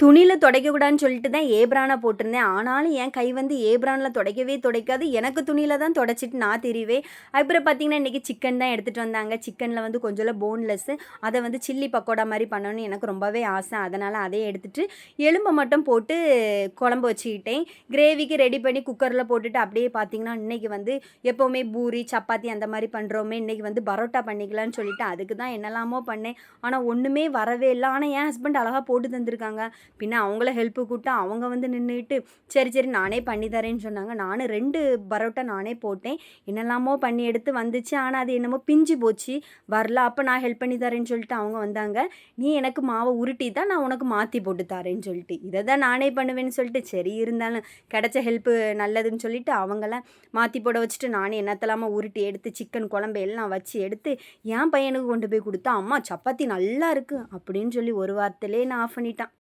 துணியில துடைக்கக்கூடாதுன்னு சொல்லிட்டு தான் ஏப்ரான போட்டிருந்தேன். ஆனாலும் என் கை வந்து ஏப்ரான்ல துடைக்கவே துடைக்காது. எனக்கு துணியில தான் துடைச்சிட்டு நான் திரிவேன். அப்புறம் பார்த்தீங்கன்னா, இன்னைக்கு சிக்கன் தான் எடுத்துட்டு வந்தாங்க. சிக்கன்ல வந்து கொஞ்சோல போன்லெஸ்ஸு. அத வந்து சில்லி பக்கோடா மாரி பண்ணணும்னு எனக்கு ரொம்பவே ஆசை. அதனால அதையும் எடுத்துட்டு, எலும்ப மட்டும் போட்டு குழம்பு வச்சுக்கிட்டேன். கிரேவிக்கு ரெடி பண்ணி குக்கர்ல போட்டுட்டு அப்படியே பார்த்தீங்கன்னா, இன்னைக்கு வந்து எப்பவுமே பூரி, சப்பாத்தி அந்த மாரி பண்றோமே, இன்னைக்கு வந்து பரோட்டா பண்ணிக்கலான்னு சொல்லிட்டு அதுக்கு தான் என்னலாமோ பண்ணேன். ஆனா ஒண்ணுமே வரவே இல்ல. ஆனா என் ஹஸ்பண்ட் அழகா போட்டு தந்திருக்காங்க. பின்ன அவங்கள ஹெல்ப்பு கூப்பிட்டு அவங்க வந்து நின்னுட்டு, சரி, சரி நானே பண்ணி தரேன்னு சொன்னாங்க. நானும் 2 பரோட்டா நானே போட்டேன். என்னெல்லாமோ பண்ணி எடுத்து வந்துச்சு. ஆனா, அது என்னமோ பிஞ்சு போச்சு. வரல. அப்ப நான் ஹெல்ப் பண்ணி தரேன்னு சொல்லிட்டு அவங்க வந்தாங்க. "நீ எனக்கு மாவ உருட்டி தா, நான் உனக்கு மாத்தி போட்டு தரேன்னு" சொல்லிட்டு. இத தான் நானே பண்ணுவேன்னு சொல்லிட்டு, சரி இருந்தாலும் கிடைச்ச ஹெல்ப்பு நல்லதுன்னு சொல்லிட்டு அவங்கலாம் மாத்தி போட வச்சுட்டு, நானே என்னத்தலாமோ உருட்டி எடுத்து சிக்கன் குழம்பு எல்லாம் வச்சு எடுத்து, என் பையனுக்கு கொண்டு போய் குடுத்தா, "அம்மா சப்பாத்தி நல்லா இருக்கு" அப்படின்னு சொல்லி ஒரு வார்த்தையிலேயே நான் ஆஃப் பண்ணிட்டான்.